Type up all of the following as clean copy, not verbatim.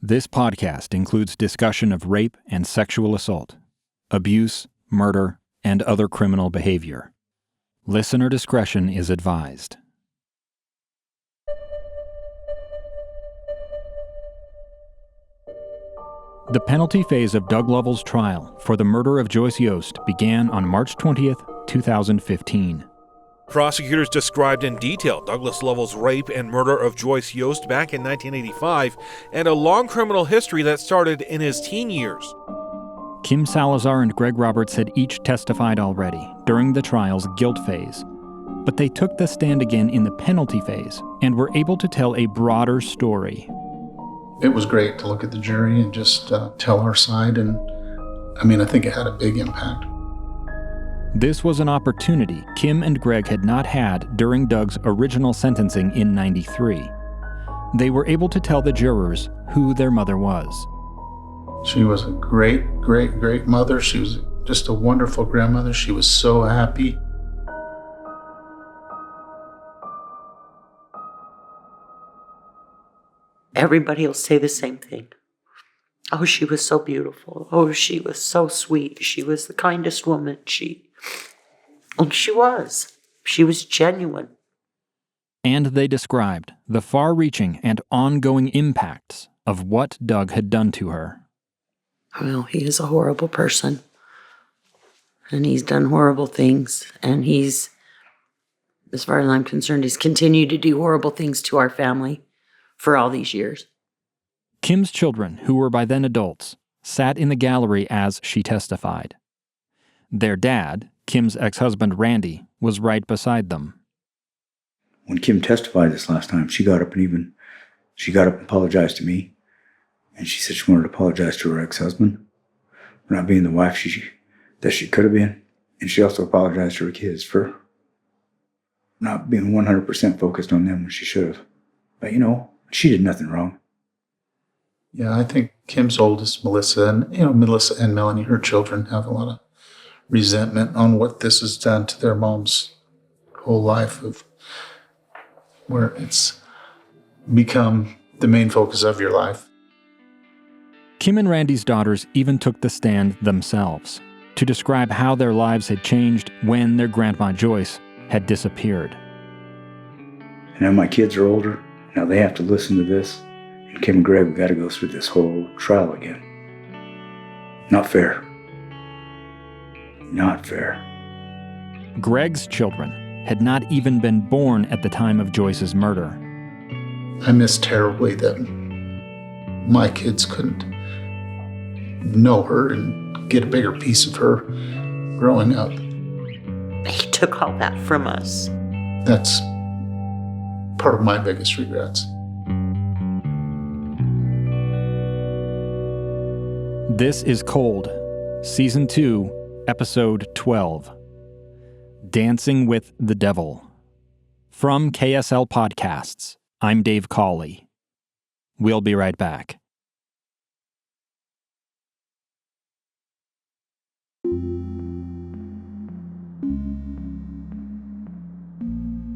This podcast includes discussion of rape and sexual assault, abuse, murder, and other criminal behavior. Listener discretion is advised. The penalty phase of Doug Lovell's trial for the murder of Joyce Yost began on March 20th, 2015. Prosecutors described in detail Douglas Lovell's rape and murder of Joyce Yost back in 1985 and a long criminal history that started in his teen years. Kim Salazar and Greg Roberts had each testified already during the trial's guilt phase, but they took the stand again in the penalty phase and were able to tell a broader story. It was great to look at the jury and just tell our side, and I think it had a big impact. This was an opportunity Kim and Greg had not had during Doug's original sentencing in '93. They were able to tell the jurors who their mother was. She was a great, great, great mother. She was just a wonderful grandmother. She was so happy. Everybody will say the same thing. Oh, she was so beautiful. Oh, she was so sweet. She was the kindest woman. And she was. She was genuine. And they described the far-reaching and ongoing impacts of what Doug had done to her. Well, he is a horrible person. And he's done horrible things. And he's, as far as I'm concerned, he's continued to do horrible things to our family for all these years. Kim's children, who were by then adults, sat in the gallery as she testified. Their dad, Kim's ex-husband Randy, was right beside them. When Kim testified this last time, she got up and apologized to me. And she said she wanted to apologize to her ex-husband for not being the wife that she could have been. And she also apologized to her kids for not being 100% focused on them when she should have. But she did nothing wrong. Yeah, I think Kim's oldest, Melissa, and Melanie, her children, have a lot of resentment on what this has done to their mom's whole life, of where it's become the main focus of your life. Kim and Randy's daughters even took the stand themselves to describe how their lives had changed when their grandma Joyce had disappeared. And now my kids are older. Now they have to listen to this. And Kim and Greg have got to go through this whole trial again. Not fair. Not fair. Greg's children had not even been born at the time of Joyce's murder. I miss terribly that my kids couldn't know her and get a bigger piece of her growing up. He took all that from us. That's part of my biggest regrets. This is Cold, Season 2, Episode 12, Dancing with the Devil. From KSL Podcasts, I'm Dave Cawley. We'll be right back.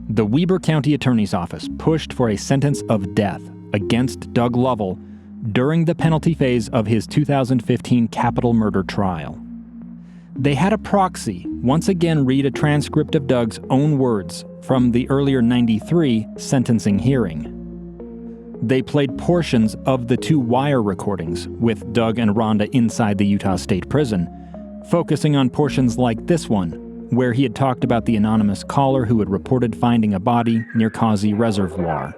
The Weber County Attorney's Office pushed for a sentence of death against Doug Lovell during the penalty phase of his 2015 capital murder trial. They had a proxy once again read a transcript of Doug's own words from the earlier '93 sentencing hearing. They played portions of the two wire recordings with Doug and Rhonda inside the Utah State Prison, focusing on portions like this one, where he had talked about the anonymous caller who had reported finding a body near Causey Reservoir.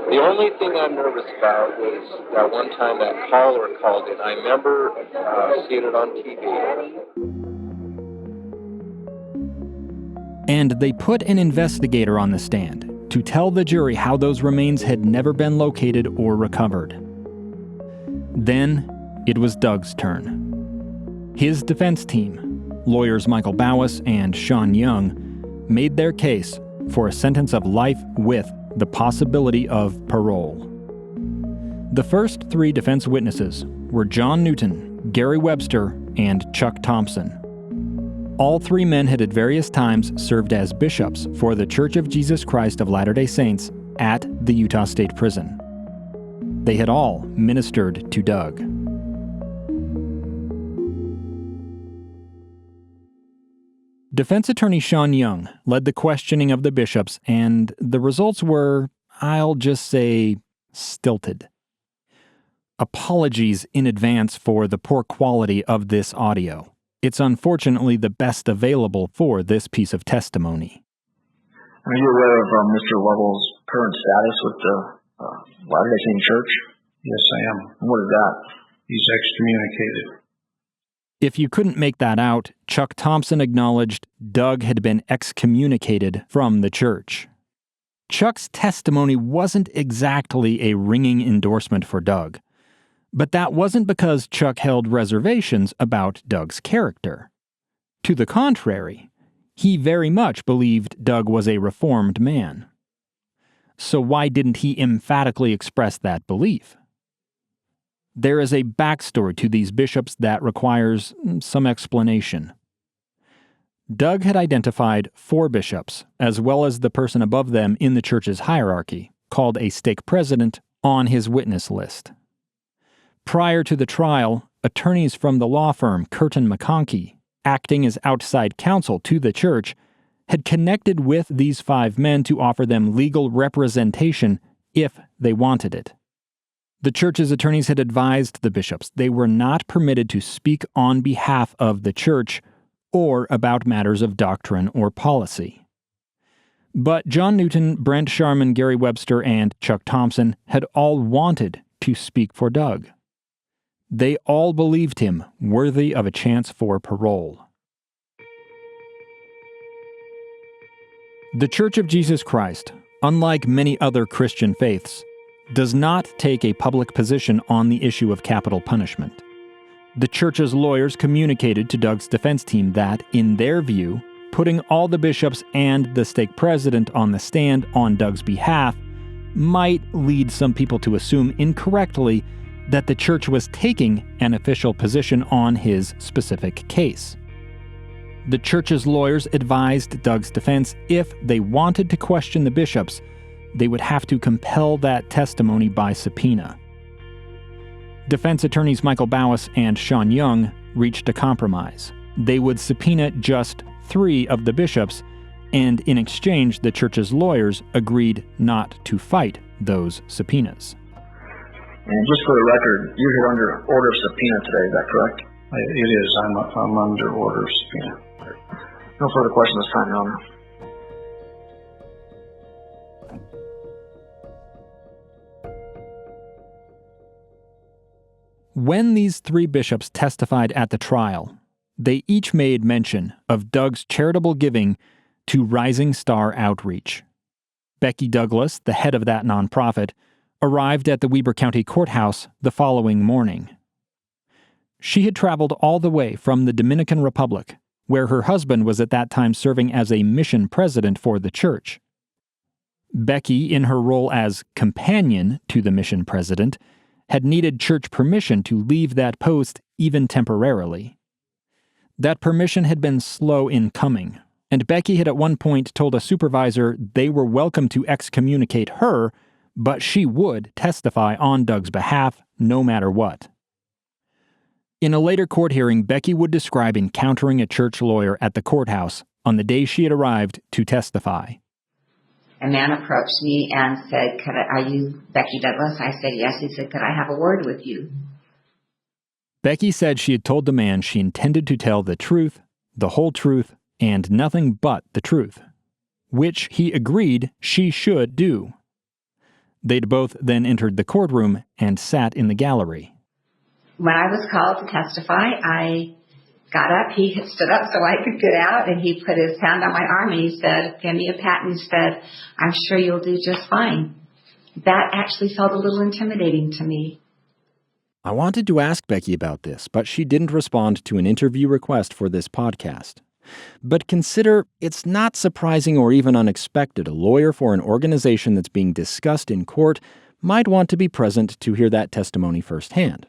The only thing I'm nervous about was that one time that caller called in. I remember seeing it on TV. And they put an investigator on the stand to tell the jury how those remains had never been located or recovered. Then it was Doug's turn. His defense team, lawyers Michael Bouwhuis and Sean Young, made their case for a sentence of life with the possibility of parole. The first three defense witnesses were John Newton, Gary Webster, and Chuck Thompson. All three men had at various times served as bishops for the Church of Jesus Christ of Latter-day Saints at the Utah State Prison. They had all ministered to Doug. Defense attorney Sean Young led the questioning of the bishops, and the results were, I'll just say, stilted. Apologies in advance for the poor quality of this audio. It's unfortunately the best available for this piece of testimony. Are you aware of Mr. Lovell's current status with the Latter-day Saint Church? Yes, I am. And what is that? He's excommunicated. If you couldn't make that out, Chuck Thompson acknowledged Doug had been excommunicated from the church. Chuck's testimony wasn't exactly a ringing endorsement for Doug, but that wasn't because Chuck held reservations about Doug's character. To the contrary, he very much believed Doug was a reformed man. So why didn't he emphatically express that belief? There is a backstory to these bishops that requires some explanation. Doug had identified 4 bishops, as well as the person above them in the church's hierarchy, called a stake president, on his witness list. Prior to the trial, attorneys from the law firm Curtin McConkie, acting as outside counsel to the church, had connected with these 5 men to offer them legal representation if they wanted it. The church's attorneys had advised the bishops they were not permitted to speak on behalf of the church or about matters of doctrine or policy. But John Newton, Brent Sharman, Gary Webster, and Chuck Thompson had all wanted to speak for Doug. They all believed him worthy of a chance for parole. The Church of Jesus Christ, unlike many other Christian faiths, does not take a public position on the issue of capital punishment. The church's lawyers communicated to Doug's defense team that, in their view, putting all the bishops and the stake president on the stand on Doug's behalf might lead some people to assume incorrectly that the church was taking an official position on his specific case. The church's lawyers advised Doug's defense if they wanted to question the bishops, they would have to compel that testimony by subpoena. Defense attorneys Michael Bouwhuis and Sean Young reached a compromise. They would subpoena just 3 of the bishops, and in exchange, the church's lawyers agreed not to fight those subpoenas. And just for the record, you're here under order of subpoena today, is that correct? It is. I'm under order of subpoena. No further questions this time, Your Honor. When these 3 bishops testified at the trial, they each made mention of Doug's charitable giving to Rising Star Outreach. Becky Douglas, the head of that nonprofit, arrived at the Weber County Courthouse the following morning. She had traveled all the way from the Dominican Republic, where her husband was at that time serving as a mission president for the church. Becky, in her role as companion to the mission president, had needed church permission to leave that post even temporarily. That permission had been slow in coming, and Becky had at one point told a supervisor they were welcome to excommunicate her, but she would testify on Doug's behalf no matter what. In a later court hearing, Becky would describe encountering a church lawyer at the courthouse on the day she had arrived to testify. A man approached me and said, are you Becky Douglas? I said, yes. He said, could I have a word with you? Becky said she had told the man she intended to tell the truth, the whole truth, and nothing but the truth, which he agreed she should do. They'd both then entered the courtroom and sat in the gallery. When I was called to testify, I got up. He had stood up so I could get out, and he put his hand on my arm and he said, give me a pat, and he said, I'm sure you'll do just fine. That actually felt a little intimidating to me. I wanted to ask Becky about this, but she didn't respond to an interview request for this podcast. But consider it's not surprising or even unexpected a lawyer for an organization that's being discussed in court might want to be present to hear that testimony firsthand.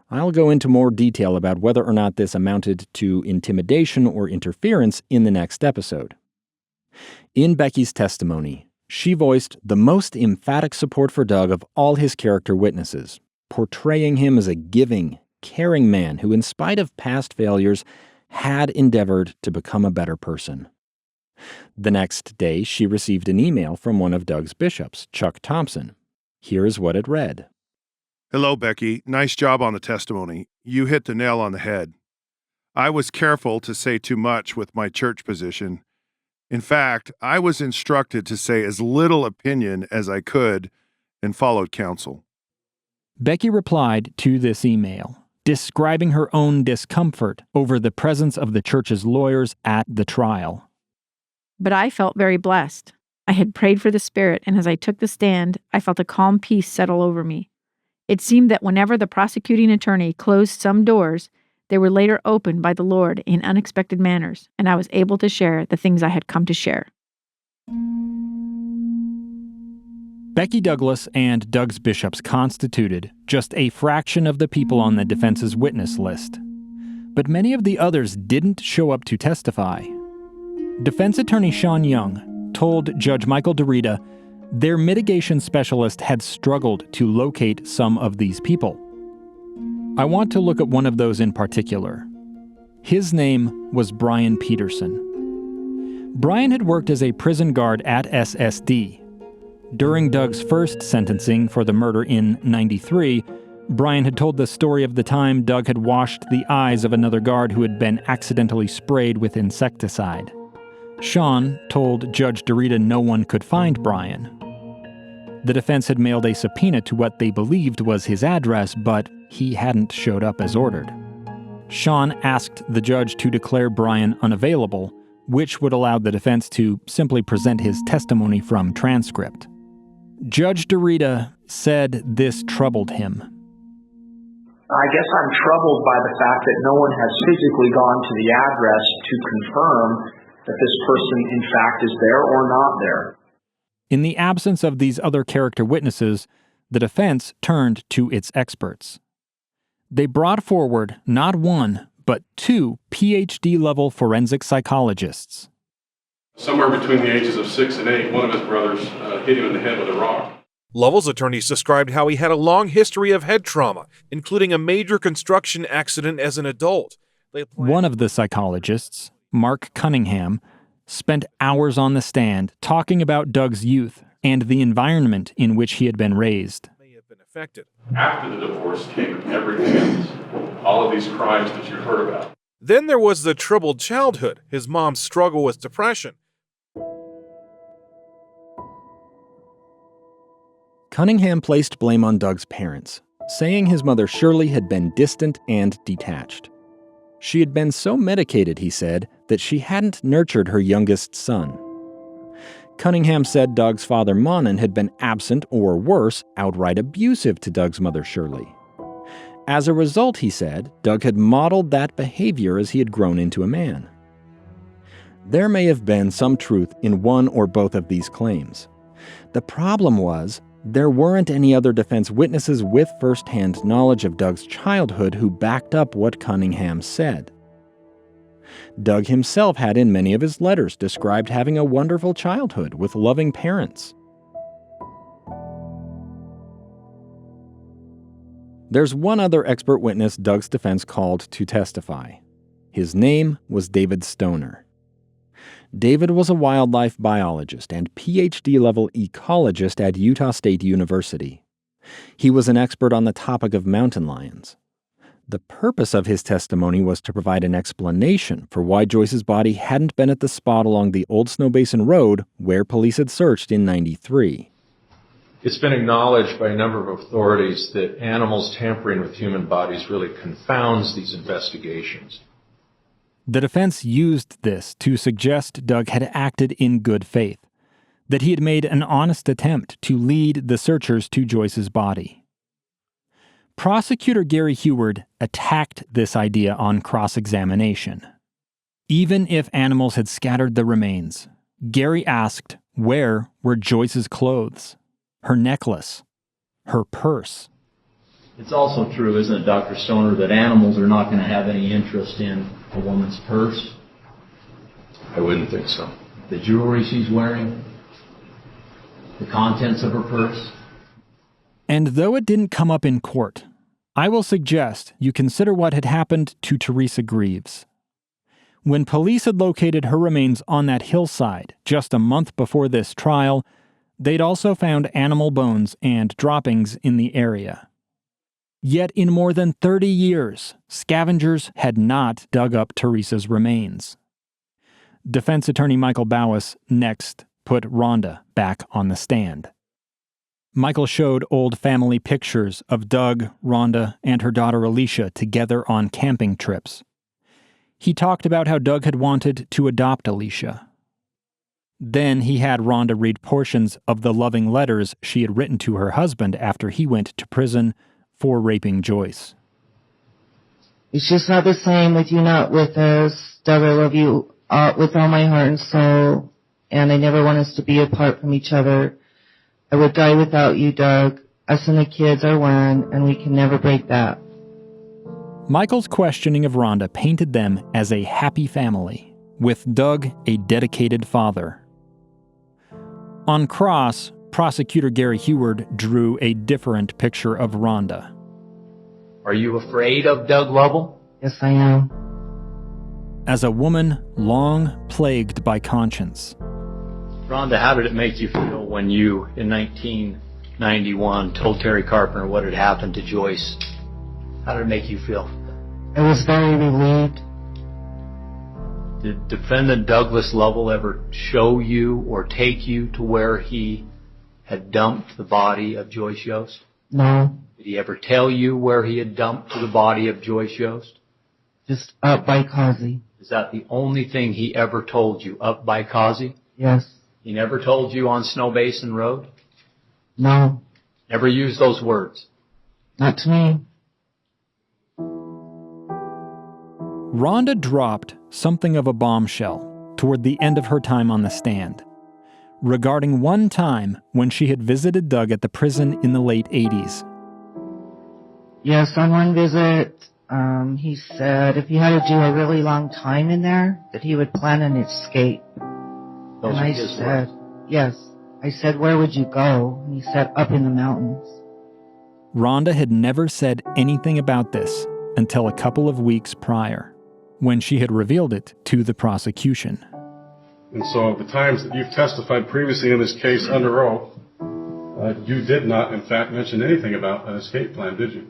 I'll go into more detail about whether or not this amounted to intimidation or interference in the next episode. In Becky's testimony, She voiced the most emphatic support for Doug of all his character witnesses, portraying him as a giving, caring man who, in spite of past failures, had endeavored to become a better person. The next day, she received an email from one of Doug's bishops, Chuck Thompson. Here is what it read. Hello, Becky. Nice job on the testimony. You hit the nail on the head. I was careful to say too much with my church position. In fact, I was instructed to say as little opinion as I could and followed counsel. Becky replied to this email, describing her own discomfort over the presence of the church's lawyers at the trial. But I felt very blessed. I had prayed for the Spirit, and as I took the stand, I felt a calm peace settle over me. It seemed that whenever the prosecuting attorney closed some doors, they were later opened by the Lord in unexpected manners, and I was able to share the things I had come to share. Becky Douglas and Doug's bishops constituted just a fraction of the people on the defense's witness list. But many of the others didn't show up to testify. Defense attorney Sean Young told Judge Michael Bouwhuis their mitigation specialist had struggled to locate some of these people. I want to look at one of those in particular. His name was Brian Peterson. Brian had worked as a prison guard at SSD. During Doug's first sentencing for the murder in '93, Brian had told the story of the time Doug had washed the eyes of another guard who had been accidentally sprayed with insecticide. Sean told Judge Bouwhuis no one could find Brian. The defense had mailed a subpoena to what they believed was his address, but he hadn't showed up as ordered. Sean asked the judge to declare Brian unavailable, which would allow the defense to simply present his testimony from transcript. Judge Bouwhuis said this troubled him. I guess I'm troubled by the fact that no one has physically gone to the address to confirm that this person in fact is there or not there. In the absence of these other character witnesses, the defense turned to its experts. They brought forward not one, but two PhD-level forensic psychologists. Somewhere between the ages of 6 and 8, one of his brothers hit him in the head with a rock. Lovell's attorneys described how he had a long history of head trauma, including a major construction accident as an adult. One of the psychologists, Mark Cunningham, spent hours on the stand talking about Doug's youth and the environment in which he had been raised. After the divorce came everything else, all of these crimes that you heard about. Then there was the troubled childhood, his mom's struggle with depression. Cunningham placed blame on Doug's parents, saying his mother Shirley had been distant and detached. She had been so medicated, he said, that she hadn't nurtured her youngest son. Cunningham said Doug's father Monin had been absent or worse, outright abusive to Doug's mother Shirley. As a result, he said, Doug had modeled that behavior as he had grown into a man. There may have been some truth in one or both of these claims. The problem was, there weren't any other defense witnesses with first-hand knowledge of Doug's childhood who backed up what Cunningham said. Doug himself had in many of his letters described having a wonderful childhood with loving parents. There's one other expert witness Doug's defense called to testify. His name was David Stoner. David was a wildlife biologist and PhD-level ecologist at Utah State University. He was an expert on the topic of mountain lions. The purpose of his testimony was to provide an explanation for why Joyce's body hadn't been at the spot along the Old Snow Basin Road where police had searched in '93. It's been acknowledged by a number of authorities that animals tampering with human bodies really confounds these investigations. The defense used this to suggest Doug had acted in good faith, that he had made an honest attempt to lead the searchers to Joyce's body. Prosecutor Gary Heward attacked this idea on cross-examination. Even if animals had scattered the remains, Gary asked, where were Joyce's clothes, her necklace, her purse? It's also true, isn't it, Dr. Stoner, that animals are not going to have any interest in a woman's purse? I wouldn't think so. The jewelry she's wearing? the contents of her purse. And though it didn't come up in court, I will suggest you consider what had happened to Teresa Greaves. When police had located her remains on that hillside just a month before this trial, they'd also found animal bones and droppings in the area. Yet in more than 30 years, scavengers had not dug up Teresa's remains. Defense attorney Michael Bouwhuis next put Rhonda back on the stand. Michael showed old family pictures of Doug, Rhonda, and her daughter Alicia together on camping trips. He talked about how Doug had wanted to adopt Alicia. Then he had Rhonda read portions of the loving letters she had written to her husband after he went to prison for raping Joyce. It's just not the same with you not with us. Doug, I love you with all my heart and soul, and I never want us to be apart from each other. I would die without you, Doug. Us and the kids are one, and we can never break that. Michael's questioning of Rhonda painted them as a happy family, with Doug a dedicated father. On cross, prosecutor Gary Heward drew a different picture of Rhonda. Are you afraid of Doug Lovell? Yes, I am. As a woman long plagued by conscience. Rhonda, how did it make you feel when you, in 1991, told Terry Carpenter what had happened to Joyce? How did it make you feel? I was very relieved. Did defendant Douglas Lovell ever show you or take you to where he had dumped the body of Joyce Yost? No. Did he ever tell you where he had dumped the body of Joyce Yost? Just up by Causey. Is that the only thing he ever told you, up by Causey? Yes. He never told you on Snow Basin Road? No. Never used those words? Not to me. Rhonda dropped something of a bombshell toward the end of her time on the stand, regarding one time when she had visited Doug at the prison in the late 80s. Yes, on one visit, he said if he had to do a really long time in there, that he would plan an escape. Those and are I his said, words. Yes. I said, where would you go? And he said, up in the mountains. Rhonda had never said anything about this until a couple of weeks prior, when she had revealed it to the prosecution. And so the times that you've testified previously in this case under oath, you did not, in fact, mention anything about an escape plan, did you?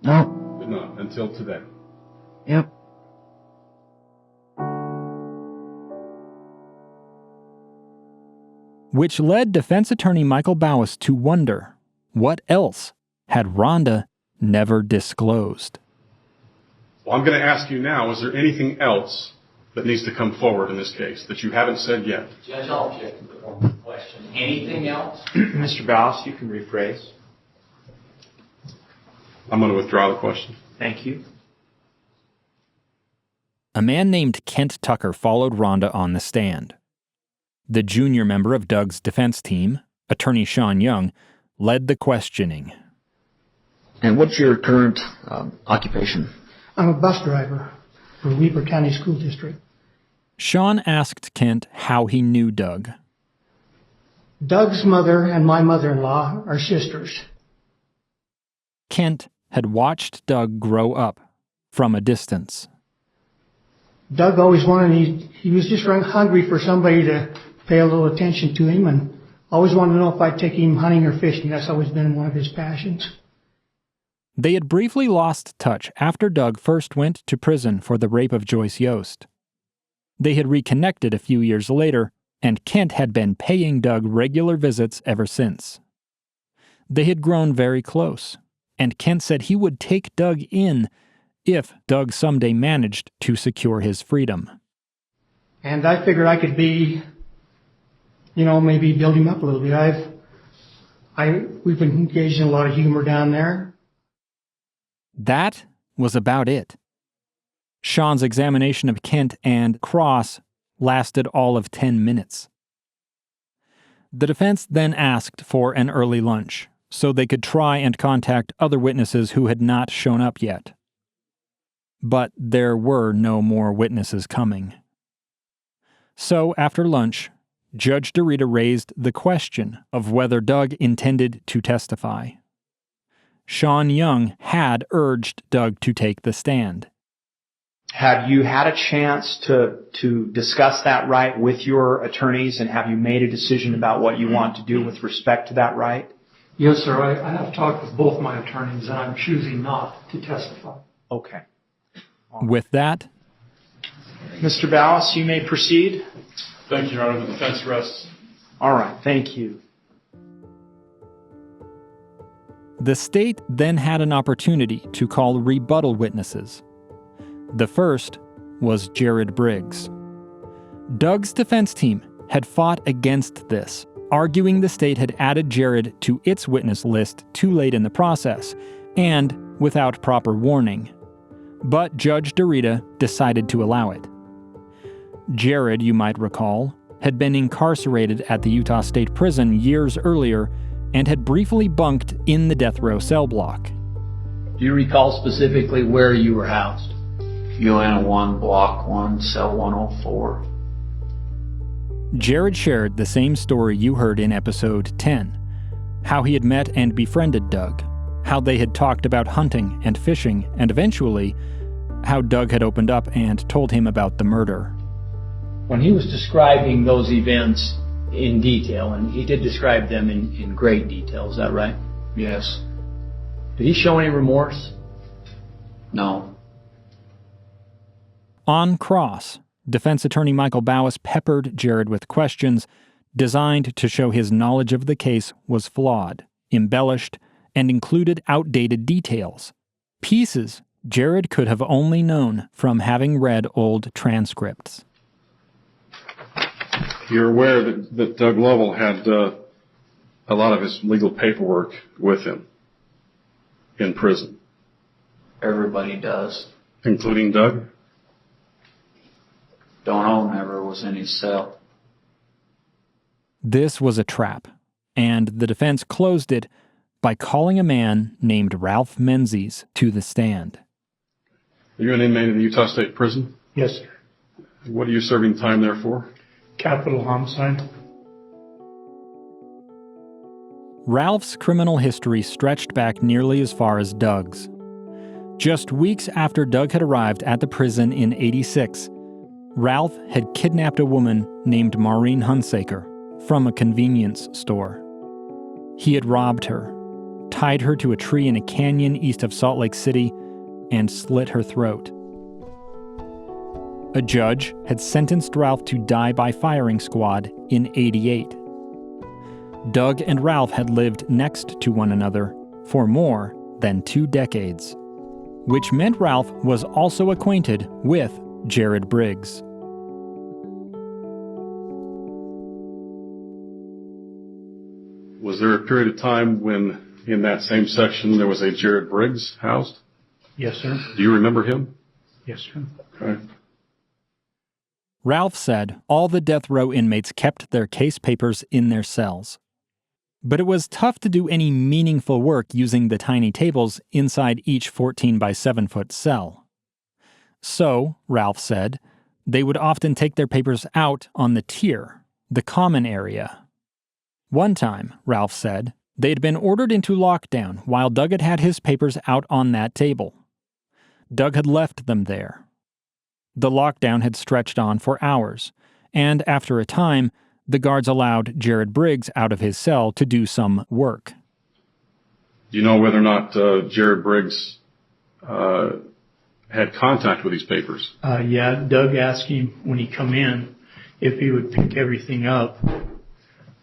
No. Did not, until today. Yep. Which led defense attorney Michael Bouwhuis to wonder, what else had Rhonda never disclosed? Well, I'm going to ask you now, is there anything else that needs to come forward in this case that you haven't said yet? Judge, I'll object to the question. Anything else? Mr. Bouwhuis, you can rephrase. I'm going to withdraw the question. Thank you. A man named Kent Tucker followed Rhonda on the stand. The junior member of Doug's defense team, attorney Sean Young, led the questioning. And what's your current occupation? I'm a bus driver for Weber County School District. Sean asked Kent how he knew Doug. Doug's mother and my mother-in-law are sisters. Kent had watched Doug grow up from a distance. Doug always wanted, he was just hungry for somebody to pay a little attention to him, and always wanted to know if I'd take him hunting or fishing. That's always been one of his passions. They had briefly lost touch after Doug first went to prison for the rape of Joyce Yost. They had reconnected a few years later, and Kent had been paying Doug regular visits ever since. They had grown very close, and Kent said he would take Doug in if Doug someday managed to secure his freedom. And I figured I could be, maybe build him up a little bit. We've been engaged in a lot of humor down there. That was about it. Sean's examination of Kent and Cross lasted all of 10 minutes. The defense then asked for an early lunch, so they could try and contact other witnesses who had not shown up yet. But there were no more witnesses coming. So after lunch, Judge DeRita raised the question of whether Doug intended to testify. Sean Young had urged Doug to take the stand. Have you had a chance to discuss that right with your attorneys, and have you made a decision about what you want to do with respect to that right? Yes, sir. I have talked with both my attorneys, and I'm choosing not to testify. Okay. With that, Mr. Bouwhuis, you may proceed. Thank you, Your Honor. The defense rests. All right. Thank you. the state then had an opportunity to call rebuttal witnesses. The first was Jared Briggs. Doug's defense team had fought against this, arguing the state had added Jared to its witness list too late in the process, and without proper warning. But Judge DeRita decided to allow it. Jared, you might recall, had been incarcerated at the Utah State Prison years earlier and had briefly bunked in the death row cell block. Do you recall specifically where you were housed? UN 1, Block 1, Cell 104. Jared shared the same story you heard in episode 10, how he had met and befriended Doug, how they had talked about hunting and fishing, and eventually, how Doug had opened up and told him about the murder. When he was describing those events in detail, and he did describe them in great detail, is that right? Yes. Did he show any remorse? No. On cross, defense attorney Michael Bouwhuis peppered Jared with questions designed to show his knowledge of the case was flawed, embellished, and included outdated details. Pieces Jared could have only known from having read old transcripts. You're aware that Doug Lovell had a lot of his legal paperwork with him in prison. Everybody does. Including Doug? Don't know, never was in his cell. This was a trap, and the defense closed it by calling a man named Ralph Menzies to the stand. Are you an inmate in the Utah State Prison? Yes, sir. What are you serving time there for? Capital homicide. Ralph's criminal history stretched back nearly as far as Doug's. Just weeks after Doug had arrived at the prison in '86, Ralph had kidnapped a woman named Maureen Hunsaker from a convenience store. He had robbed her, tied her to a tree in a canyon east of Salt Lake City, and slit her throat. A judge had sentenced Ralph to die by firing squad in '88. Doug and Ralph had lived next to one another for more than 2 decades, which meant Ralph was also acquainted with Jared Briggs. Was there a period of time when, in that same section, there was a Jared Briggs housed? Yes, sir. Do you remember him? Yes, sir. Okay. Ralph said all the death row inmates kept their case papers in their cells. But it was tough to do any meaningful work using the tiny tables inside each 14 by 7 foot cell. So, Ralph said, they would often take their papers out on the tier, the common area. One time, Ralph said, they had been ordered into lockdown while Doug had had his papers out on that table. Doug had left them there. The lockdown had stretched on for hours, and after a time, the guards allowed Jared Briggs out of his cell to do some work. Do you know whether or not Jared Briggs had contact with these papers? Yeah, Doug asked him when he come in if he would pick everything up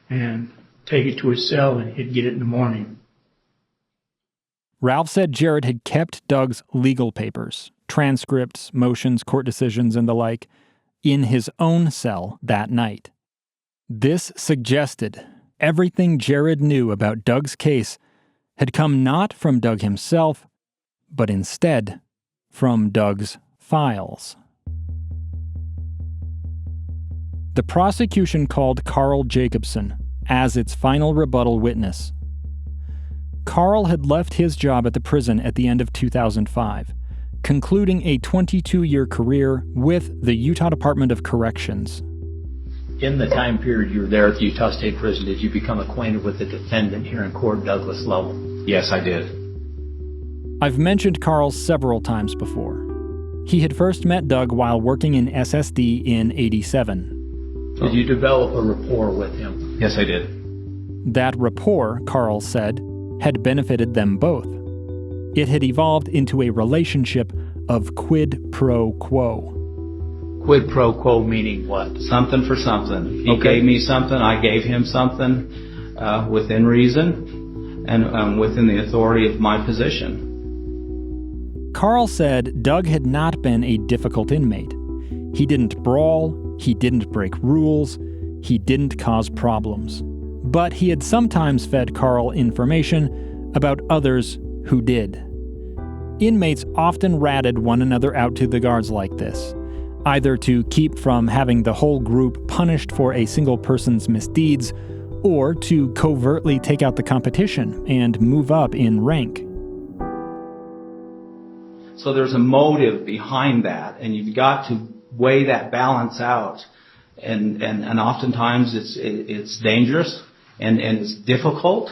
and take it to his cell and he'd get it in the morning. Ralph said Jared had kept Doug's legal papers, transcripts, motions, court decisions, and the like, in his own cell that night. This suggested everything Jared knew about Doug's case had come not from Doug himself, but instead from Doug's files. The prosecution called Carl Jacobson as its final rebuttal witness. Carl had left his job at the prison at the end of 2005, concluding a 22-year career with the Utah Department of Corrections. In the time period you were there at the Utah State Prison, did you become acquainted with the defendant here in court, Douglas Lovell? Yes, I did. I've mentioned Carl several times before. He had first met Doug while working in SSD in '87. Did you develop a rapport with him? Yes, I did. That rapport, Carl said, had benefited them both. It had evolved into a relationship of quid pro quo. Quid pro quo meaning what? Something for something. He gave me something, I gave him something, within reason and within the authority of my position. Carl said Doug had not been a difficult inmate. He didn't brawl, he didn't break rules, he didn't cause problems. But he had sometimes fed Carl information about others who did. Inmates often ratted one another out to the guards like this, either to keep from having the whole group punished for a single person's misdeeds, or to covertly take out the competition and move up in rank. So there's a motive behind that, and you've got to weigh that balance out. And oftentimes it's dangerous and it's difficult,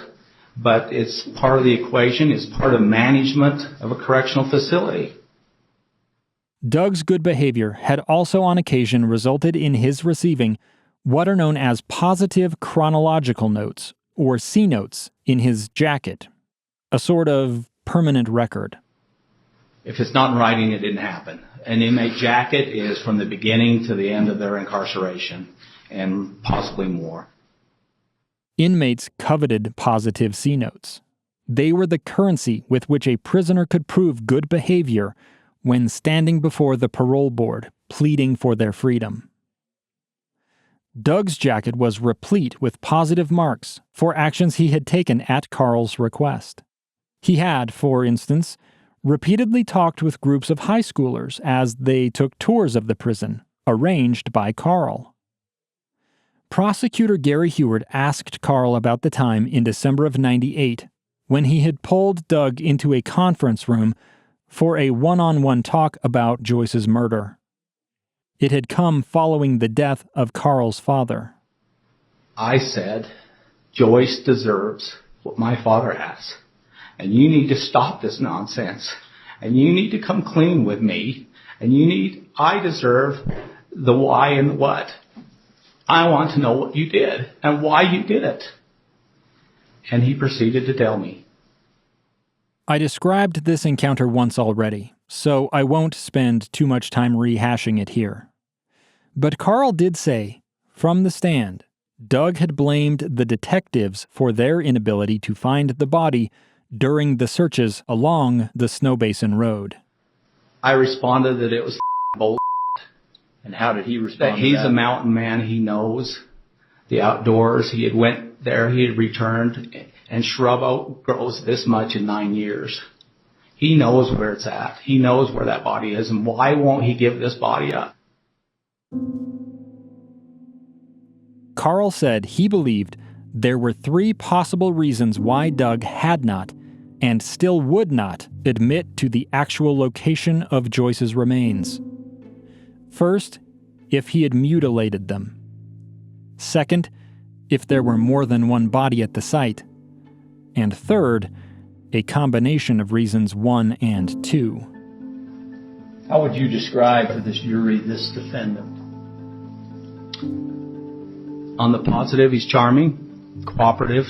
but it's part of the equation, it's part of management of a correctional facility. Doug's good behavior had also on occasion resulted in his receiving what are known as positive chronological notes, or C notes, in his jacket, a sort of permanent record. If it's not in writing, it didn't happen. An inmate jacket is from the beginning to the end of their incarceration, and possibly more. Inmates coveted positive C notes. They were the currency with which a prisoner could prove good behavior when standing before the parole board, pleading for their freedom. Doug's jacket was replete with positive marks for actions he had taken at Carl's request. He had, for instance, repeatedly talked with groups of high schoolers as they took tours of the prison, arranged by Carl. Prosecutor Gary Heward asked Carl about the time in December of '98 when he had pulled Doug into a conference room for a one-on-one talk about Joyce's murder. It had come following the death of Carl's father. I said, Joyce deserves what my father has. And you need to stop this nonsense. And you need to come clean with me. And I deserve the why and the what. I want to know what you did and why you did it. And he proceeded to tell me. I described this encounter once already, so I won't spend too much time rehashing it here. But Carl did say, from the stand, Doug had blamed the detectives for their inability to find the body during the searches along the Snow Basin Road. I responded that it was bull. And how did he respond? That he's a mountain man. He knows the outdoors. He had went there. He had returned. And shrub oak grows this much in 9 years. He knows where it's at. He knows where that body is. And why won't he give this body up? Carl said he believed there were 3 possible reasons why Doug had not, and still would not, admit to the actual location of Joyce's remains. First, if he had mutilated them. Second, if there were more than one body at the site. And third, a combination of reasons 1 and 2. How would you describe for this jury this defendant? On the positive, he's charming, cooperative,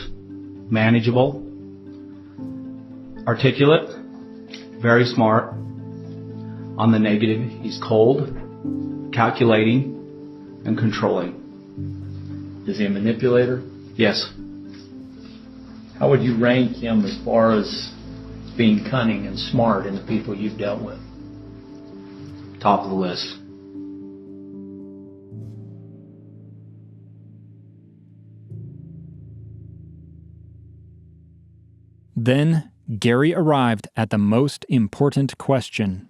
manageable, articulate, very smart. On the negative, he's cold, calculating, and controlling. Is he a manipulator? Yes. How would you rank him as far as being cunning and smart in the people you've dealt with? Top of the list. Then Gary arrived at the most important question.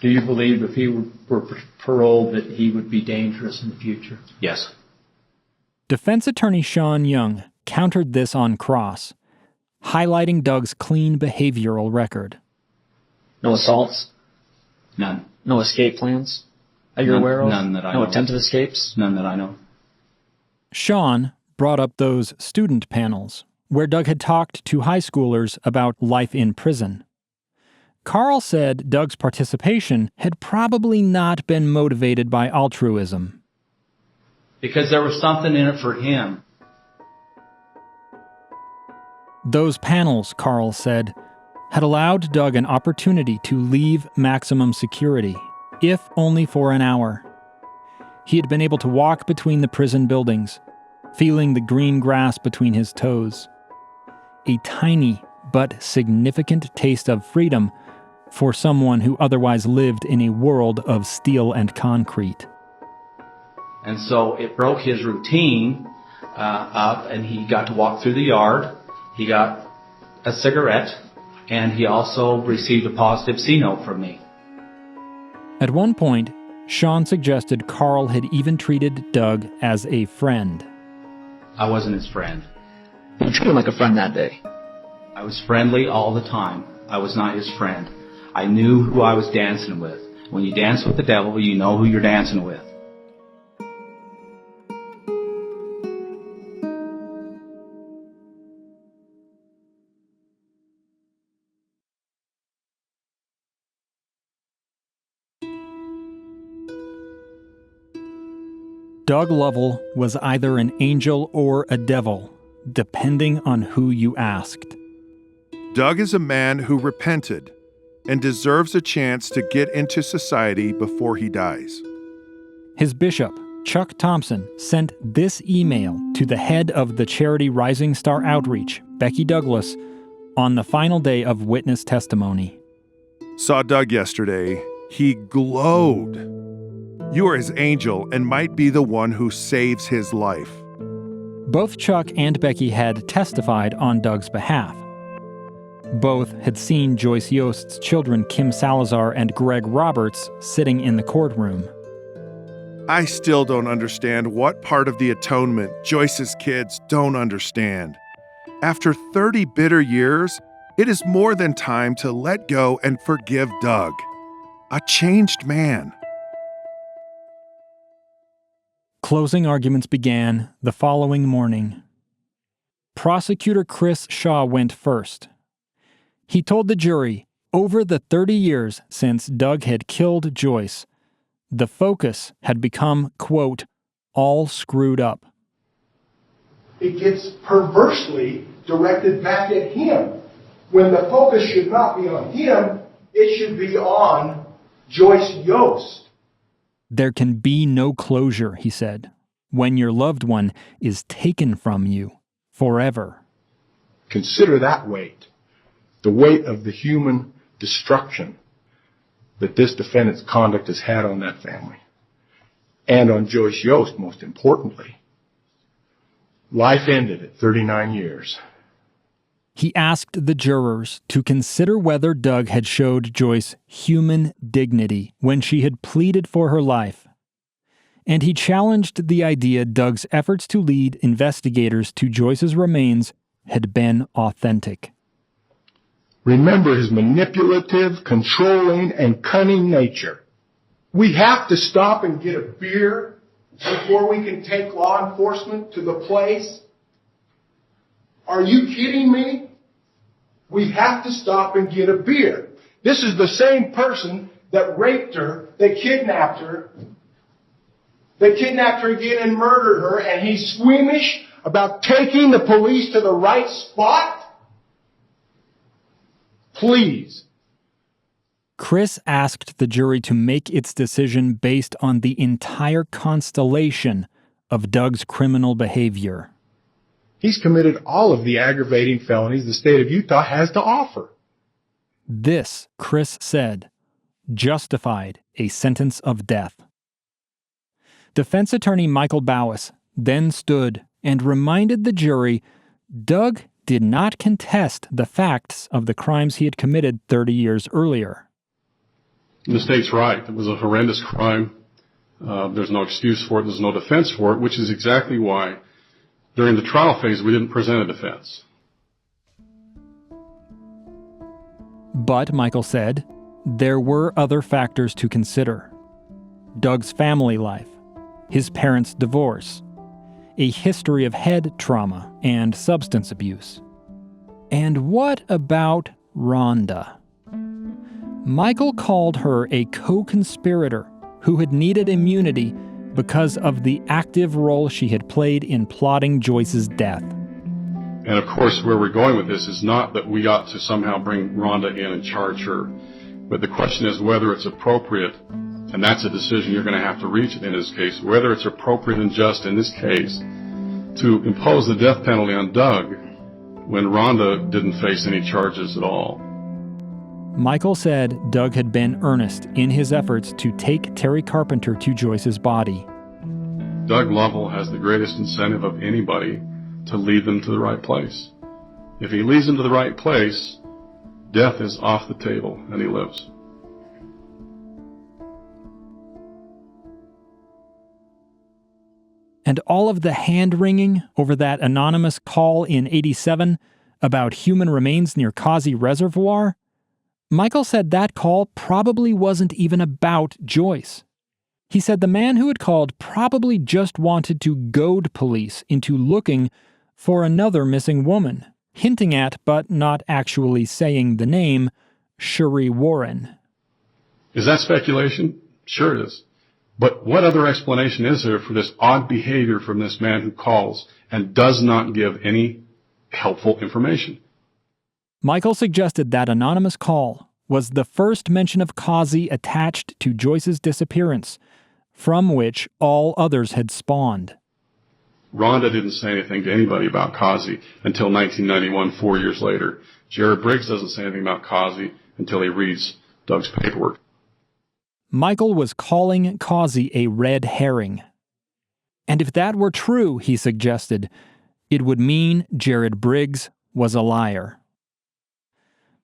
Do you believe if he were paroled that he would be dangerous in the future? Yes. Defense attorney Sean Young countered this on cross, highlighting Doug's clean behavioral record. No assaults? None. No escape plans that you're aware of? None that I know. No attempted escapes? None that I know. Sean brought up those student panels where Doug had talked to high schoolers about life in prison. Carl said Doug's participation had probably not been motivated by altruism. Because there was something in it for him. Those panels, Carl said, had allowed Doug an opportunity to leave maximum security, if only for an hour. He had been able to walk between the prison buildings, feeling the green grass between his toes. A tiny but significant taste of freedom for someone who otherwise lived in a world of steel and concrete. And so it broke his routine up, and he got to walk through the yard. He got a cigarette, and he also received a positive C note from me. At one point, Sean suggested Carl had even treated Doug as a friend. I wasn't his friend. You treated him like a friend that day. I was friendly all the time. I was not his friend. I knew who I was dancing with. When you dance with the devil, you know who you're dancing with. Doug Lovell was either an angel or a devil, depending on who you asked. Doug is a man who repented and deserves a chance to get into society before he dies. His bishop, Chuck Thompson, sent this email to the head of the charity Rising Star Outreach, Becky Douglas, on the final day of witness testimony. Saw Doug yesterday. He glowed. You are his angel and might be the one who saves his life. Both Chuck and Becky had testified on Doug's behalf. Both had seen Joyce Yost's children, Kim Salazar and Greg Roberts, sitting in the courtroom. I still don't understand what part of the atonement Joyce's kids don't understand. After 30 bitter years, it is more than time to let go and forgive Doug, a changed man. Closing arguments began the following morning. Prosecutor Chris Shaw went first. He told the jury, over the 30 years since Doug had killed Joyce, the focus had become, quote, all screwed up. It gets perversely directed back at him. When the focus should not be on him, it should be on Joyce Yost. There can be no closure, he said, when your loved one is taken from you forever. Consider that weight, the weight of the human destruction that this defendant's conduct has had on that family, and on Joyce Yost, most importantly. Life ended at 39 years. He asked the jurors to consider whether Doug had showed Joyce human dignity when she had pleaded for her life. And he challenged the idea Doug's efforts to lead investigators to Joyce's remains had been authentic. Remember his manipulative, controlling, and cunning nature. We have to stop and get a beer before we can take law enforcement to the place. Are you kidding me? We have to stop and get a beer. This is the same person that raped her, that kidnapped her. They kidnapped her again and murdered her, and he's squeamish about taking the police to the right spot? Please. Chris asked the jury to make its decision based on the entire constellation of Doug's criminal behavior. He's committed all of the aggravating felonies the state of Utah has to offer. This, Chris said, justified a sentence of death. Defense attorney Michael Bouwhuis then stood and reminded the jury Doug did not contest the facts of the crimes he had committed 30 years earlier. The state's right. It was a horrendous crime. There's no excuse for it. There's no defense for it, which is exactly why during the trial phase we didn't present a defense. But, Michael said, there were other factors to consider. Doug's family life, his parents' divorce, a history of head trauma and substance abuse. And what about Rhonda? Michael called her a co-conspirator who had needed immunity because of the active role she had played in plotting Joyce's death. And of course, where we're going with this is not that we ought to somehow bring Rhonda in and charge her, but the question is whether it's appropriate, and that's a decision you're going to have to reach in this case, whether it's appropriate and just in this case to impose the death penalty on Doug when Rhonda didn't face any charges at all. Michael said Doug had been earnest in his efforts to take Terry Carpenter to Joyce's body. Doug Lovell has the greatest incentive of anybody to lead them to the right place. If he leads them to the right place, death is off the table and he lives. And all of the hand-wringing over that anonymous call in '87 about human remains near Causey Reservoir, Michael said that call probably wasn't even about Joyce. He said the man who had called probably just wanted to goad police into looking for another missing woman, hinting at, but not actually saying the name, Sherry Warren. Is that speculation? Sure it is. But what other explanation is there for this odd behavior from this man who calls and does not give any helpful information? Michael suggested that anonymous call was the first mention of Causey attached to Joyce's disappearance, from which all others had spawned. Rhonda didn't say anything to anybody about Causey until 1991, 4 years later. Jared Briggs doesn't say anything about Causey until he reads Doug's paperwork. Michael was calling Causey a red herring. And if that were true, he suggested, it would mean Jared Briggs was a liar.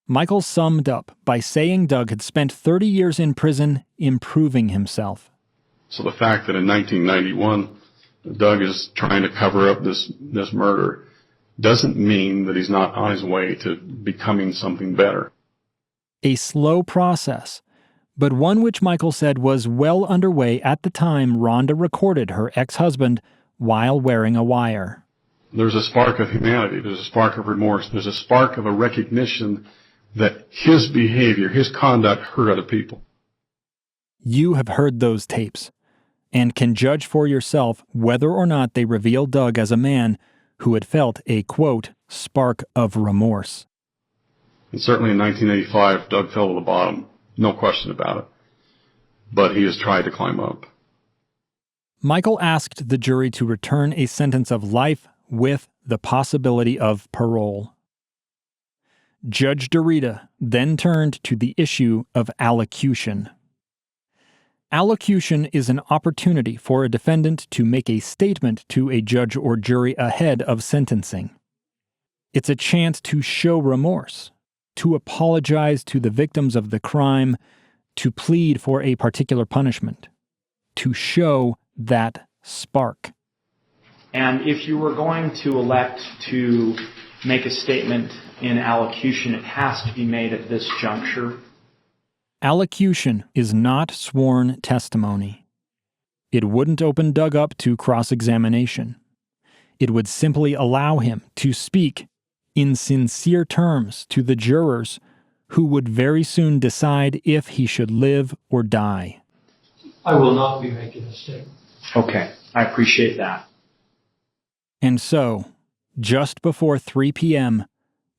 Michael summed up by saying Doug had spent 30 years in prison improving himself. So the fact that in 1991 Doug is trying to cover up this murder doesn't mean that he's not on his way to becoming something better. A slow process, but one which Michael said was well underway at the time Rhonda recorded her ex-husband while wearing a wire. There's a spark of humanity, there's a spark of remorse, there's a spark of a recognition that his behavior, his conduct hurt other people. You have heard those tapes, and can judge for yourself whether or not they reveal Doug as a man who had felt a, quote, spark of remorse. And certainly in 1985, Doug fell to the bottom, no question about it. But he has tried to climb up. Michael asked the jury to return a sentence of life with the possibility of parole. Judge Dorita then turned to the issue of allocution. Allocution is an opportunity for a defendant to make a statement to a judge or jury ahead of sentencing. It's a chance to show remorse, to apologize to the victims of the crime, to plead for a particular punishment, to show that spark. And if you were going to elect to make a statement in allocution, it has to be made at this juncture. Allocution is not sworn testimony. It wouldn't open Doug up to cross-examination. It would simply allow him to speak in sincere terms to the jurors who would very soon decide if he should live or die. I will not be making a statement. Okay, I appreciate that. And so, just before 3 p.m.,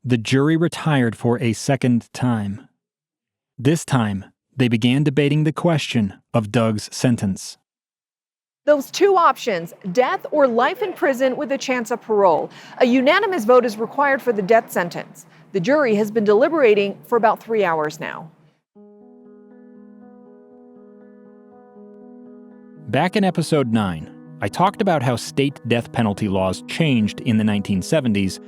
the jury retired for a second time. This time, they began debating the question of Doug's sentence. Those two options, death or life in prison with a chance of parole. A unanimous vote is required for the death sentence. The jury has been deliberating for about 3 hours now. Back in episode 9, I talked about how state death penalty laws changed in the 1970s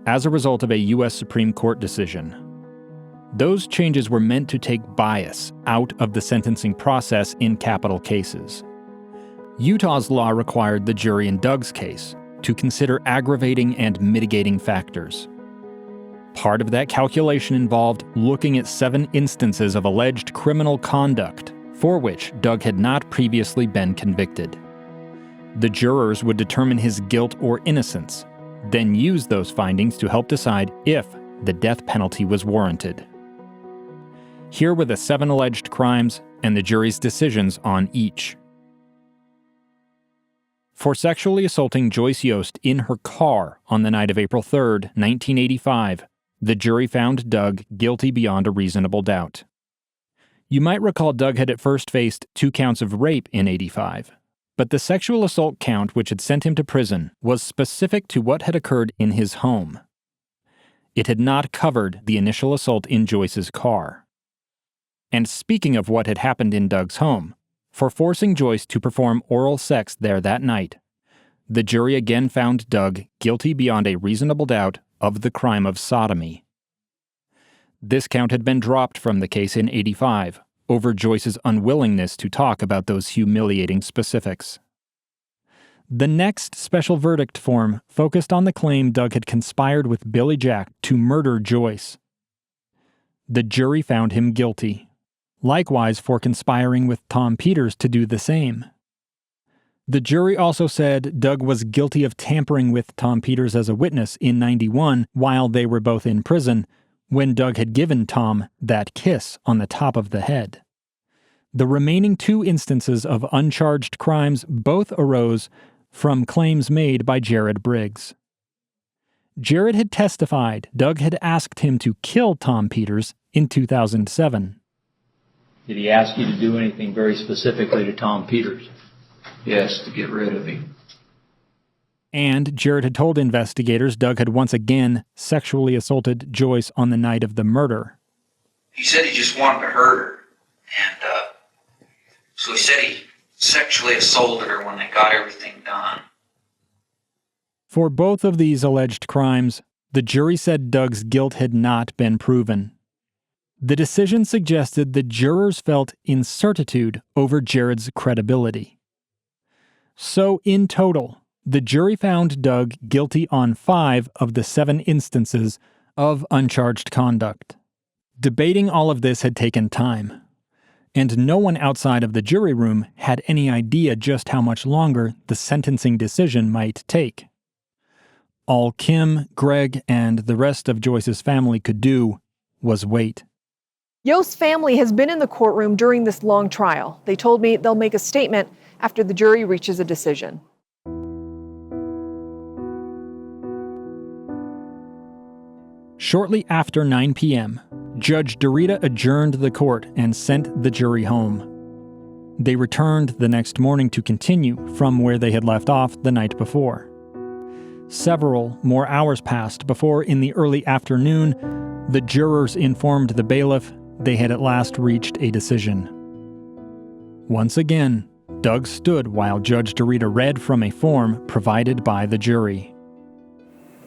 as a result of a U.S. Supreme Court decision. Those changes were meant to take bias out of the sentencing process in capital cases. Utah's law required the jury in Doug's case to consider aggravating and mitigating factors. Part of that calculation involved looking at 7 instances of alleged criminal conduct for which Doug had not previously been convicted. The jurors would determine his guilt or innocence, then use those findings to help decide if the death penalty was warranted. Here were the 7 alleged crimes and the jury's decisions on each. For sexually assaulting Joyce Yost in her car on the night of April 3, 1985, the jury found Doug guilty beyond a reasonable doubt. You might recall Doug had at first faced 2 counts of rape in '85, but the sexual assault count which had sent him to prison was specific to what had occurred in his home. It had not covered the initial assault in Joyce's car. And speaking of what had happened in Doug's home, for forcing Joyce to perform oral sex there that night, the jury again found Doug guilty beyond a reasonable doubt of the crime of sodomy. This count had been dropped from the case in '85 over Joyce's unwillingness to talk about those humiliating specifics. The next special verdict form focused on the claim Doug had conspired with Billy Jack to murder Joyce. The jury found him guilty, likewise for conspiring with Tom Peters to do the same. The jury also said Doug was guilty of tampering with Tom Peters as a witness in '91 while they were both in prison, when Doug had given Tom that kiss on the top of the head. The remaining 2 instances of uncharged crimes both arose from claims made by Jared Briggs. Jared had testified Doug had asked him to kill Tom Peters in 2007. Did he ask you to do anything very specifically to Tom Peters? Yes, to get rid of him. And Jared had told investigators Doug had once again sexually assaulted Joyce on the night of the murder. He said he just wanted to hurt her. And so he said he sexually assaulted her when they got everything done. For both of these alleged crimes, the jury said Doug's guilt had not been proven. The decision suggested the jurors felt incertitude over Jared's credibility. So in total, the jury found Doug guilty on 5 of the 7 instances of uncharged conduct. Debating all of this had taken time, and no one outside of the jury room had any idea just how much longer the sentencing decision might take. All Kim, Greg, and the rest of Joyce's family could do was wait. Yost's family has been in the courtroom during this long trial. They told me they'll make a statement after the jury reaches a decision. Shortly after 9 p.m., Judge Dorita adjourned the court and sent the jury home. They returned the next morning to continue from where they had left off the night before. Several more hours passed before, in the early afternoon, the jurors informed the bailiff they had at last reached a decision. Once again, Doug stood while Judge Dorita read from a form provided by the jury.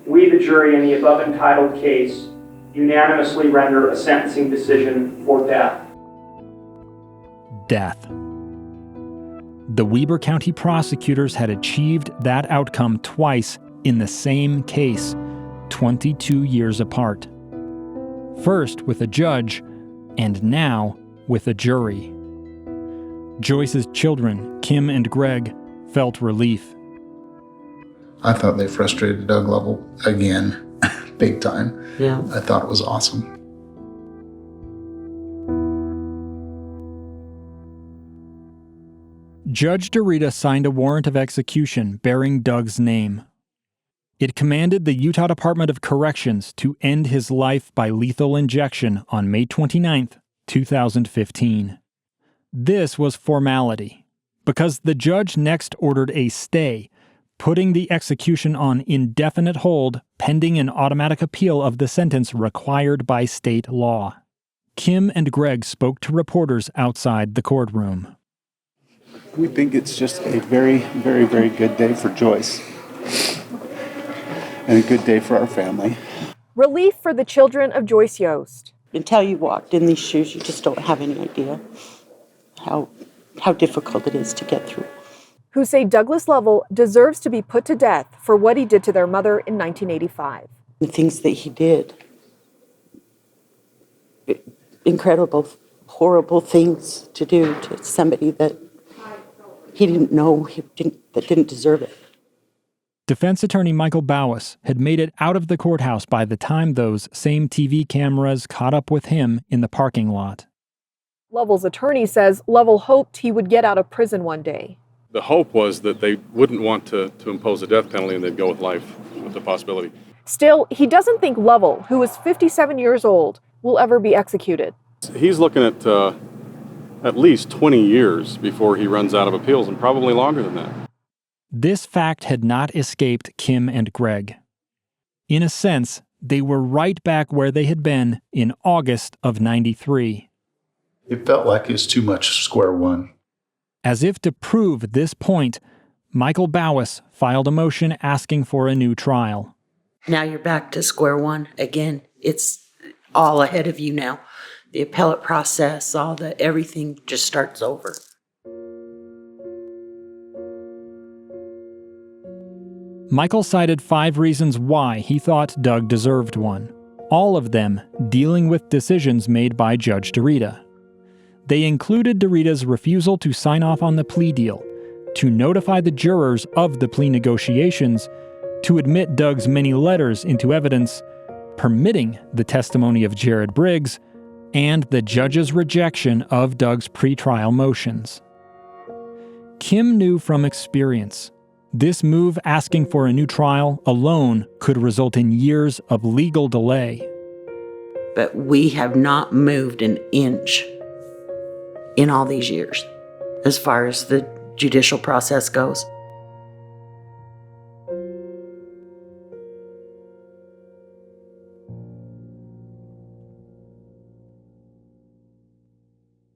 We, the jury, in the above entitled case, unanimously render a sentencing decision for death. Death. The Weber County prosecutors had achieved that outcome twice in the same case, 22 years apart. First with a judge, and now with a jury. Joyce's children, Kim and Greg, felt relief. I thought they frustrated Doug Lovell again, big time. Yeah. I thought it was awesome. Judge Dorita signed a warrant of execution bearing Doug's name. It commanded the Utah Department of Corrections to end his life by lethal injection on May 29, 2015. This was formality, because the judge next ordered a stay, putting the execution on indefinite hold pending an automatic appeal of the sentence required by state law. Kim and Greg spoke to reporters outside the courtroom. We think it's just a very, very, very good day for Joyce. And a good day for our family. Relief for the children of Joyce Yost. Until you walked in these shoes, you just don't have any idea how difficult it is to get through. Who say Douglas Lovell deserves to be put to death for what he did to their mother in 1985. The things that he did, incredible, horrible things to do to somebody that he didn't know that didn't deserve it. Defense attorney Michael Bouwhuis had made it out of the courthouse by the time those same TV cameras caught up with him in the parking lot. Lovell's attorney says Lovell hoped he would get out of prison one day. The hope was that they wouldn't want to impose a death penalty and they'd go with life with the possibility. Still, he doesn't think Lovell, who is 57 years old, will ever be executed. He's looking at least 20 years before he runs out of appeals, and probably longer than that. This fact had not escaped Kim and Greg. In a sense, they were right back where they had been in August of '93. It felt like it was too much square one. As if to prove this point, Michael Bouwhuis filed a motion asking for a new trial. Now you're back to square one again. It's all ahead of you now. The appellate process, everything just starts over. Michael cited 5 reasons why he thought Doug deserved one, all of them dealing with decisions made by Judge DeRita. They included DeRita's refusal to sign off on the plea deal, to notify the jurors of the plea negotiations, to admit Doug's many letters into evidence, permitting the testimony of Jared Briggs, and the judge's rejection of Doug's pretrial motions. Kim knew from experience, this move asking for a new trial alone could result in years of legal delay. But we have not moved an inch in all these years, as far as the judicial process goes.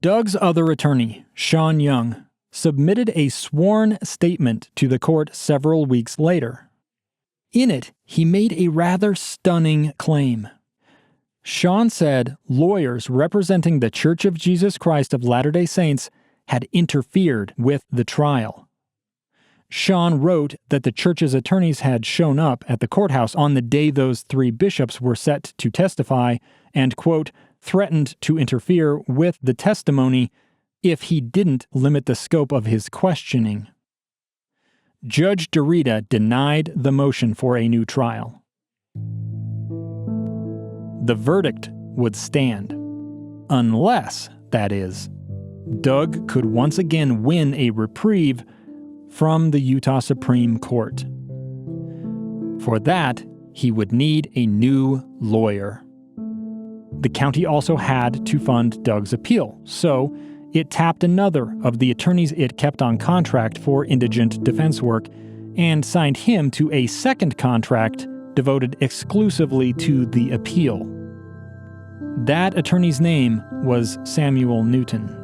Doug's other attorney, Sean Young, submitted a sworn statement to the court several weeks later. In it, he made a rather stunning claim. Sean said lawyers representing the Church of Jesus Christ of Latter-day Saints had interfered with the trial. Sean wrote that the church's attorneys had shown up at the courthouse on the day those 3 bishops were set to testify and, quote, threatened to interfere with the testimony if he didn't limit the scope of his questioning. Judge DeRita denied the motion for a new trial. The verdict would stand, unless, that is, Doug could once again win a reprieve from the Utah Supreme Court. For that, he would need a new lawyer. The county also had to fund Doug's appeal, so it tapped another of the attorneys it kept on contract for indigent defense work and signed him to a second contract devoted exclusively to the appeal. That attorney's name was Samuel Newton.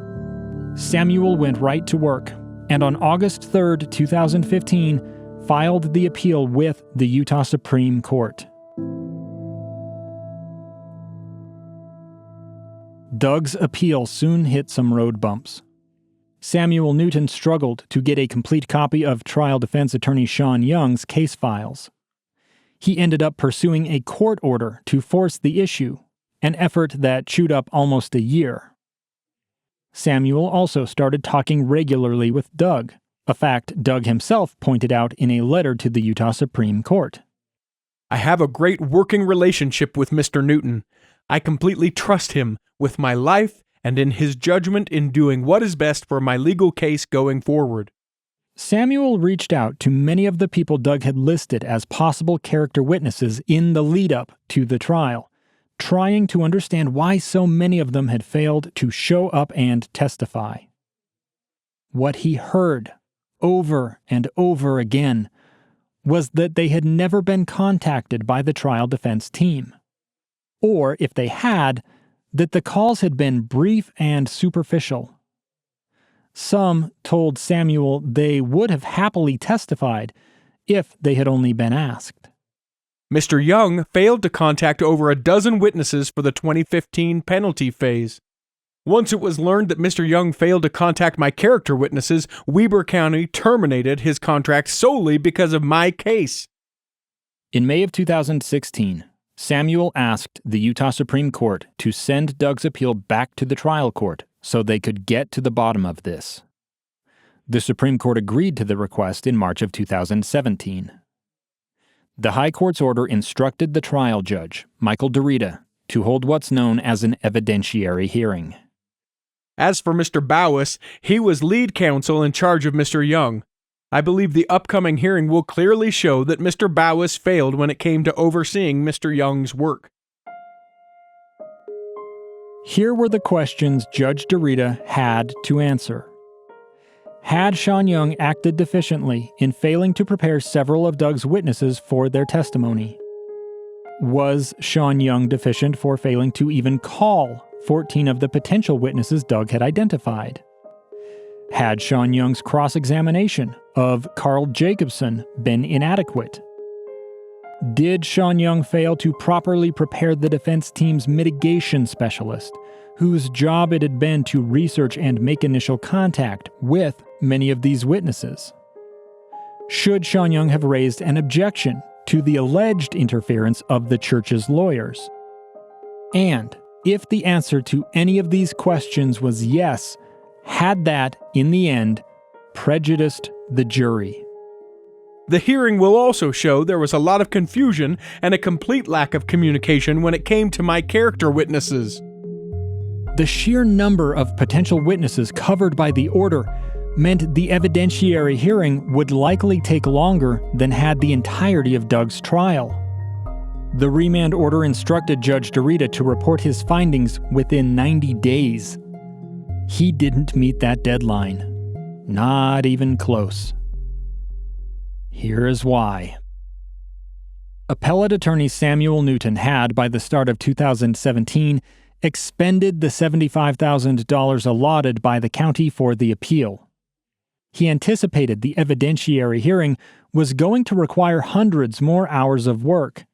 Samuel went right to work, and on August 3, 2015, filed the appeal with the Utah Supreme Court. Doug's appeal soon hit some road bumps. Samuel Newton struggled to get a complete copy of trial defense attorney Sean Young's case files. He ended up pursuing a court order to force the issue, an effort that chewed up almost a year. Samuel also started talking regularly with Doug, a fact Doug himself pointed out in a letter to the Utah Supreme Court. I have a great working relationship with Mr. Newton. I completely trust him with my life and in his judgment in doing what is best for my legal case going forward. Samuel reached out to many of the people Doug had listed as possible character witnesses in the lead-up to the trial, trying to understand why so many of them had failed to show up and testify. What he heard over and over again was that they had never been contacted by the trial defense team. Or, if they had, that the calls had been brief and superficial. Some told Samuel they would have happily testified if they had only been asked. Mr. Young failed to contact over a dozen witnesses for the 2015 penalty phase. Once it was learned that Mr. Young failed to contact my character witnesses, Weber County terminated his contract solely because of my case. In May of 2016, Samuel asked the Utah Supreme Court to send Doug's appeal back to the trial court so they could get to the bottom of this. The Supreme Court agreed to the request in March of 2017. The High Court's order instructed the trial judge, Michael Bouwhuis, to hold what's known as an evidentiary hearing. As for Mr. Bouwhuis, he was lead counsel in charge of Mr. Young. I believe the upcoming hearing will clearly show that Mr. Bouwhuis failed when it came to overseeing Mr. Young's work. Here were the questions Judge Bouwhuis had to answer. Had Sean Young acted deficiently in failing to prepare several of Doug's witnesses for their testimony? Was Sean Young deficient for failing to even call 14 of the potential witnesses Doug had identified? Had Sean Young's cross-examination of Carl Jacobson been inadequate? Did Sean Young fail to properly prepare the defense team's mitigation specialist, whose job it had been to research and make initial contact with many of these witnesses? Should Sean Young have raised an objection to the alleged interference of the church's lawyers? And if the answer to any of these questions was yes, had that, in the end, prejudiced the jury? The hearing will also show there was a lot of confusion and a complete lack of communication when it came to my character witnesses. The sheer number of potential witnesses covered by the order meant the evidentiary hearing would likely take longer than had the entirety of Doug's trial. The remand order instructed Judge Bouwhuis to report his findings within 90 days. He didn't meet that deadline. Not even close. Here is why. Appellate attorney Samuel Newton had, by the start of 2017, expended the $75,000 allotted by the county for the appeal. He anticipated the evidentiary hearing was going to require hundreds more hours of work.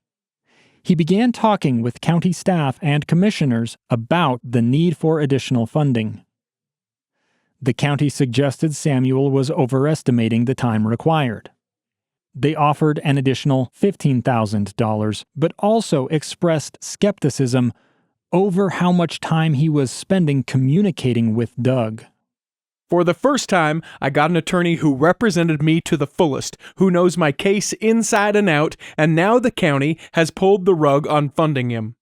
He began talking with county staff and commissioners about the need for additional funding. The county suggested Samuel was overestimating the time required. They offered an additional $15,000, but also expressed skepticism over how much time he was spending communicating with Doug. For the first time, I got an attorney who represented me to the fullest, who knows my case inside and out, and now the county has pulled the rug on funding him.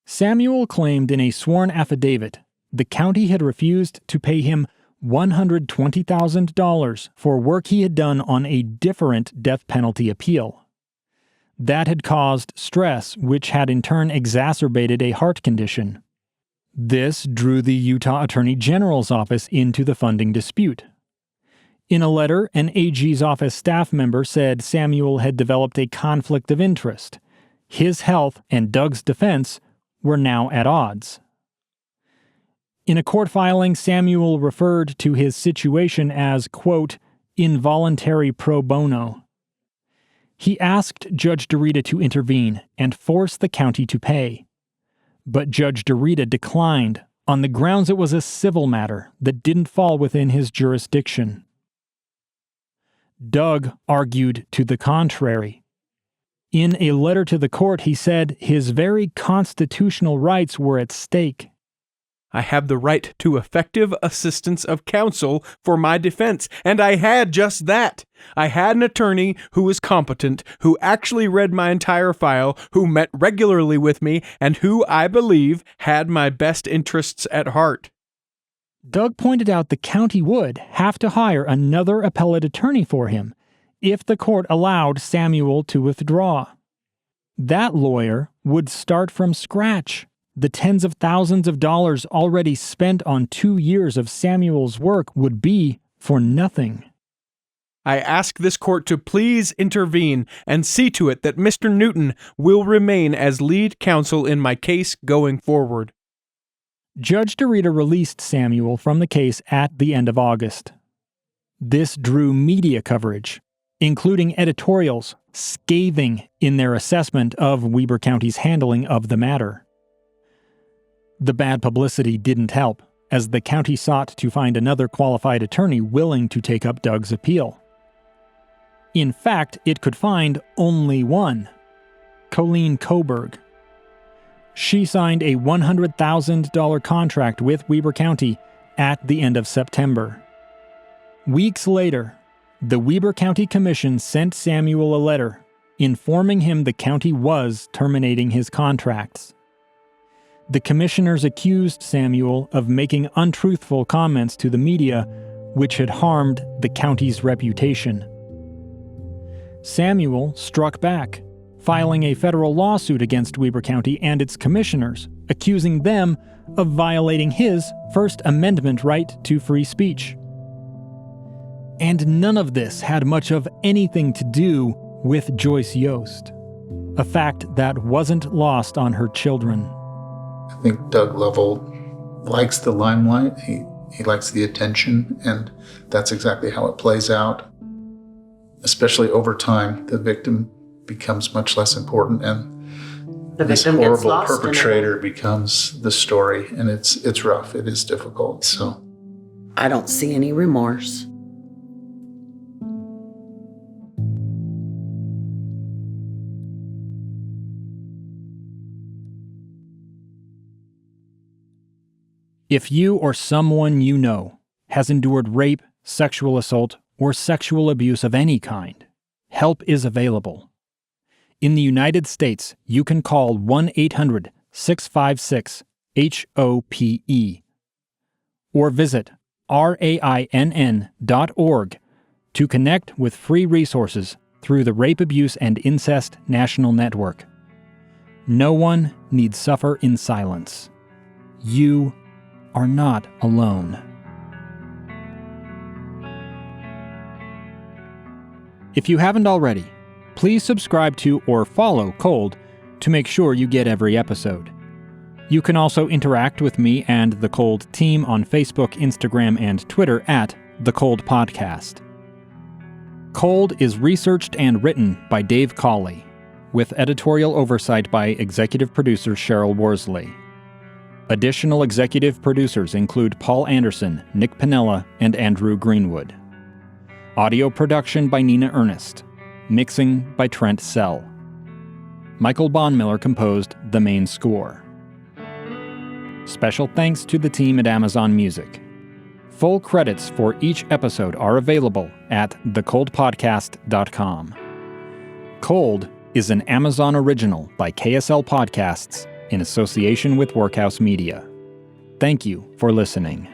Samuel claimed in a sworn affidavit the county had refused to pay him $120,000 for work he had done on a different death penalty appeal. That had caused stress, which had in turn exacerbated a heart condition. This drew the Utah Attorney General's office into the funding dispute. In a letter, an AG's office staff member said Samuel had developed a conflict of interest. His health and Doug's defense were now at odds. In a court filing, Samuel referred to his situation as, quote, involuntary pro bono. He asked Judge Bouwhuis to intervene and force the county to pay. But Judge Bouwhuis declined on the grounds it was a civil matter that didn't fall within his jurisdiction. Doug argued to the contrary. In a letter to the court, he said his very constitutional rights were at stake. I have the right to effective assistance of counsel for my defense, and I had just that. I had an attorney who was competent, who actually read my entire file, who met regularly with me, and who, I believe, had my best interests at heart. Doug pointed out the county would have to hire another appellate attorney for him if the court allowed Samuel to withdraw. That lawyer would start from scratch. The tens of thousands of dollars already spent on 2 years of Samuel's work would be for nothing. I ask this court to please intervene and see to it that Mr. Newton will remain as lead counsel in my case going forward. Judge Bouwhuis released Samuel from the case at the end of August. This drew media coverage, including editorials scathing in their assessment of Weber County's handling of the matter. The bad publicity didn't help, as the county sought to find another qualified attorney willing to take up Doug's appeal. In fact, it could find only one, Colleen Coburg. She signed a $100,000 contract with Weber County at the end of September. Weeks later, the Weber County Commission sent Samuel a letter informing him the county was terminating his contracts. The commissioners accused Samuel of making untruthful comments to the media, which had harmed the county's reputation. Samuel struck back, filing a federal lawsuit against Weber County and its commissioners, accusing them of violating his First Amendment right to free speech. And none of this had much of anything to do with Joyce Yost, a fact that wasn't lost on her children. I think Doug Lovell likes the limelight. He likes the attention, and that's exactly how it plays out. Especially over time, the victim becomes much less important, and this horrible perpetrator becomes the story, and it's rough. It is difficult. So I don't see any remorse. If you or someone you know has endured rape, sexual assault, or sexual abuse of any kind, help is available. In the United States, you can call 1-800-656-HOPE or visit rainn.org to connect with free resources through the Rape, Abuse, and Incest National Network. No one need suffer in silence. You are not alone. If you haven't already, please subscribe to or follow Cold to make sure you get every episode. You can also interact with me and the Cold team on Facebook, Instagram, and Twitter at The Cold Podcast. Cold is researched and written by Dave Cawley, with editorial oversight by executive producer Cheryl Worsley. Additional executive producers include Paul Anderson, Nick Piniella, and Andrew Greenwood. Audio production by Nina Ernest. Mixing by Trent Sell. Michael Bouwhuis composed the main score. Special thanks to the team at Amazon Music. Full credits for each episode are available at thecoldpodcast.com. Cold is an Amazon original by KSL Podcasts in association with Workhouse Media. Thank you for listening.